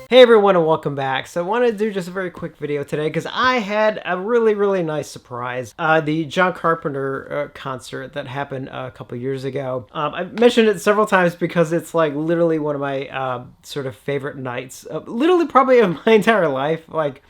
Hey everyone and welcome back. So I wanted to do just a very quick video today because I had a really nice surprise. The John Carpenter concert that happened a couple years ago. I've mentioned it several times because it's like literally one of my sort of favorite nights, literally probably of my entire life. Like,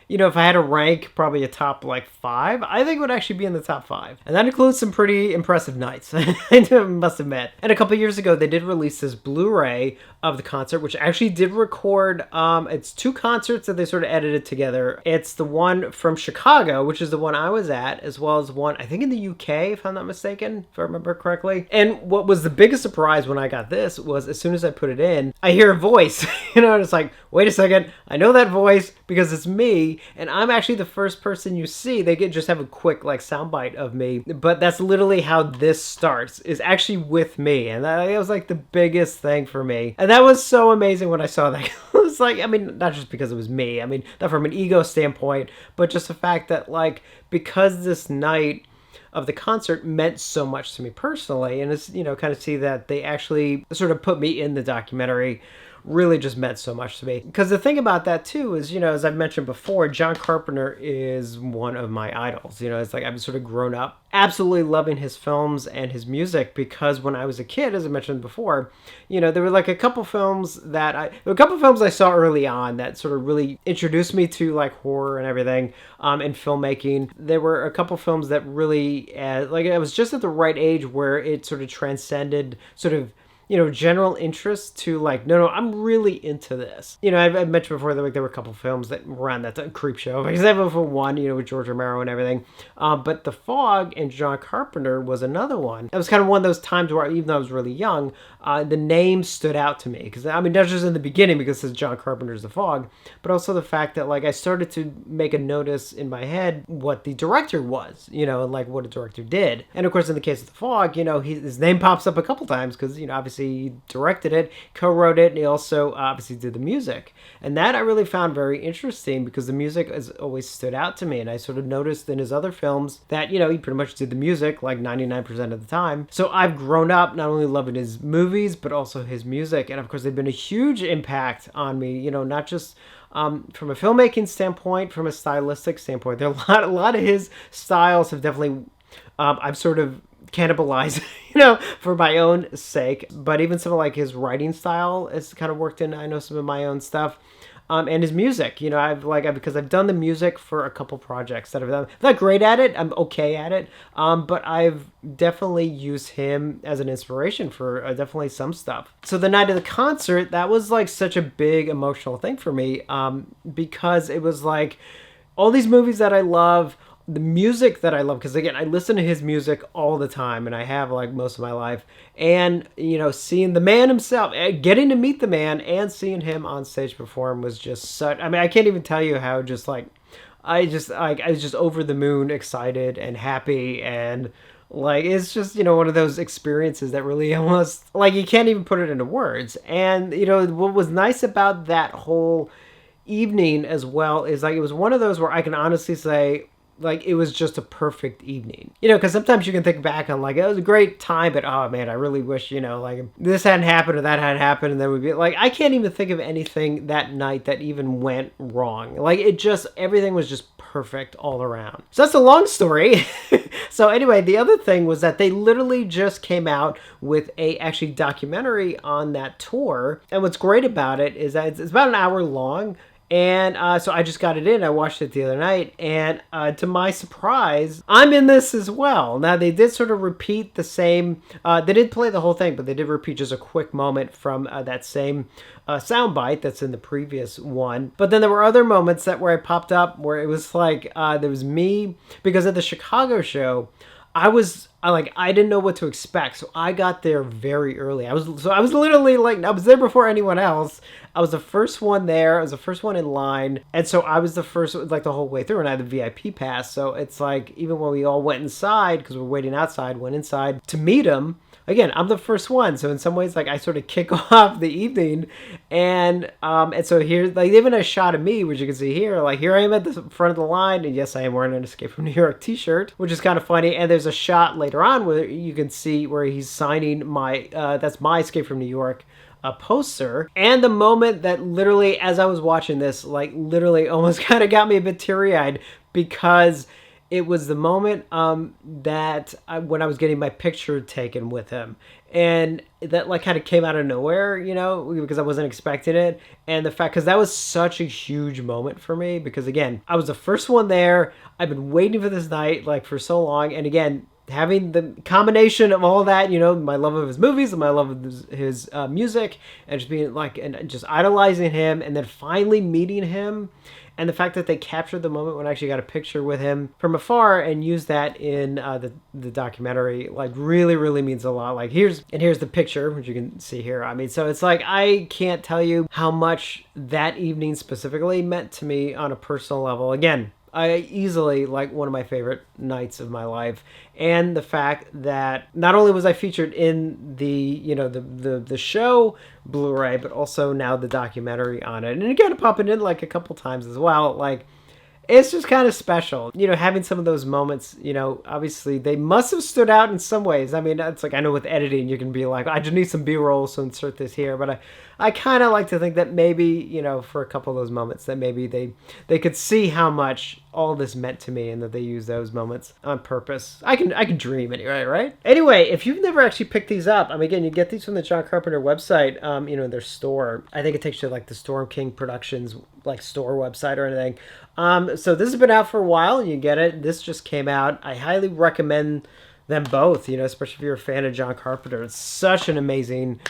you know, if I had to rank probably a top like 5, I think it would actually be in the top 5. And that includes some pretty impressive nights, I must admit. And a couple years ago, they did release this Blu-ray of the concert, which actually did record, it's 2 concerts that they sort of edited together. It's the one from Chicago, which is the one I was at, as well as one, I think in the UK, if I'm not mistaken, if I remember correctly. And what was the biggest surprise when I got this was as soon as I put it in, I hear a voice, you know, and it's like, wait a second, I know that voice because it's me. And I'm actually the first person you see. They could just have a quick like soundbite of me, but that's literally how this starts, is actually with me. And that was like the biggest thing for me. And that was so amazing when I saw that. It was like, I mean, not just because it was me, I mean, not from an ego standpoint, but just the fact that like, because this night of the concert meant so much to me personally, and it's, you know, kind of see that they actually sort of put me in the documentary really just meant so much to me. Because the thing about that too is, you know, as I've mentioned before, John Carpenter is one of my idols. You know, it's like I've sort of grown up absolutely loving his films and his music because when I was a kid, as I mentioned before, you know, there were like a couple films I saw early on that sort of really introduced me to like horror and everything, and filmmaking. There were a couple films that really, like I was just at the right age where it sort of transcended sort of, you know, general interest to like, no, I'm really into this. You know, I've mentioned before that like there were a couple films that were on that Creepshow, for example, for one, you know, with George Romero and everything. But The Fog and John Carpenter was another one. It was kind of one of those times where, even though I was really young, the name stood out to me. Because, I mean, not just in the beginning because it's John Carpenter's The Fog, but also the fact that like I started to make a notice in my head what the director was, you know, and like what a director did. And of course, in the case of The Fog, you know, his name pops up a couple times because, you know, obviously he directed it, co-wrote it, and he also obviously did the music. And that I really found very interesting because the music has always stood out to me. And I sort of noticed in his other films that, you know, he pretty much did the music like 99% of the time. So I've grown up not only loving his movies, but also his music. And of course, they've been a huge impact on me, you know, not just from a filmmaking standpoint, from a stylistic standpoint. There are a lot of his styles have definitely, I've sort of cannibalize, you know, for my own sake. But even some of like his writing style has kind of worked in, I know, some of my own stuff. And his music, you know, because I've done the music for a couple projects that I've done. I'm not great at it. I'm okay at it. But I've definitely used him as an inspiration for definitely some stuff. So the night of the concert, that was like such a big emotional thing for me, because it was like all these movies that I love, the music that I love, because again, I listen to his music all the time, and I have like most of my life. And, you know, seeing the man himself, getting to meet the man and seeing him on stage perform was just such, I mean, I can't even tell you how just like, I was just over the moon excited and happy, and like, it's just, you know, one of those experiences that really almost, like, you can't even put it into words. And, you know, what was nice about that whole evening as well is like, it was one of those where I can honestly say, like, it was just a perfect evening. You know, because sometimes you can think back on, like, it was a great time, but, oh, man, I really wish, you know, like, this hadn't happened or that hadn't happened, and then we'd be, like, I can't even think of anything that night that even went wrong. Like, it just, everything was just perfect all around. So that's a long story. So anyway, the other thing was that they literally just came out with a, actually, documentary on that tour, and what's great about it is that it's about an hour long. And so I just got it in. I watched it the other night. And to my surprise, I'm in this as well. Now, they did sort of repeat the same. They didn't play the whole thing, but they did repeat just a quick moment from that same soundbite that's in the previous one. But then there were other moments that where I popped up where it was like there was me. Because at the Chicago show, I didn't know what to expect, so I got there very early. I was literally like, I was there before anyone else. I was the first one there. I was the first one in line, and so I was the first, like, the whole way through, and I had the VIP pass. So it's like, even when we all went inside, because we were waiting outside, went inside to meet him. Again, I'm the first one, so in some ways, like, I sort of kick off the evening, and so here, like, even a shot of me, which you can see here, like, here I am at the front of the line, and yes, I am wearing an Escape from New York t-shirt, which is kind of funny, and there's a shot later on where you can see where he's signing my, that's my Escape from New York poster. And the moment that literally, as I was watching this, like literally almost kind of got me a bit teary-eyed, because it was the moment when I was getting my picture taken with him. And that like kind of came out of nowhere, you know, because I wasn't expecting it. And the fact, because that was such a huge moment for me, because again, I was the first one there. I've been waiting for this night like for so long. And again, having the combination of all that, you know, my love of his movies and my love of his music, and just being like, and just idolizing him, and then finally meeting him. And the fact that they captured the moment when I actually got a picture with him from afar and used that in the documentary, like really, really means a lot. Like here's the picture, which you can see here. I mean, so it's like, I can't tell you how much that evening specifically meant to me on a personal level. Again, I easily like one of my favorite nights of my life. And the fact that not only was I featured in the, you know, the show Blu-ray, but also now the documentary on it. And again, popping in like a couple times as well. Like, it's just kind of special, you know, having some of those moments. You know, obviously they must have stood out in some ways. I mean, it's like, I know with editing you can be like, I just need some B-roll, so insert this here. But I kind of like to think that maybe, you know, for a couple of those moments that maybe they could see how much all this meant to me, and that they use those moments on purpose. I can dream anyway, right? Anyway, if you've never actually picked these up, I mean, again, you get these from the John Carpenter website, you know, in their store. I think it takes you to like the Storm King Productions like store website or anything. So this has been out for a while, and you get it. This just came out. I highly recommend them both, you know, especially if you're a fan of John Carpenter. It's such an amazing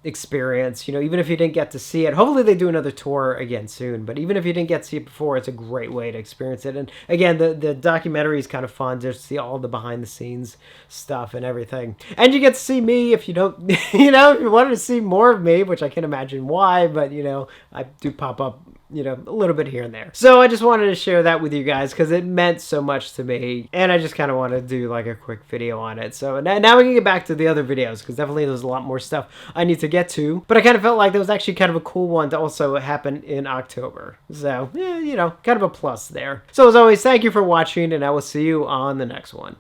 experience, you know, even if you didn't get to see it. Hopefully they do another tour again soon, but even if you didn't get to see it before, it's a great way to experience it. And again, the documentary is kind of fun, just to see all the behind the scenes stuff and everything. And you get to see me if you don't, you know, if you wanted to see more of me, which I can't imagine why, but you know, I do pop up, you know, a little bit here and there. So I just wanted to share that with you guys because it meant so much to me, and I just kind of want to do like a quick video on it. So now we can get back to the other videos, because definitely there's a lot more stuff I need to get to, but I kind of felt like that was actually kind of a cool one to also happen in October. So, yeah, you know, kind of a plus there. So as always, thank you for watching, and I will see you on the next one.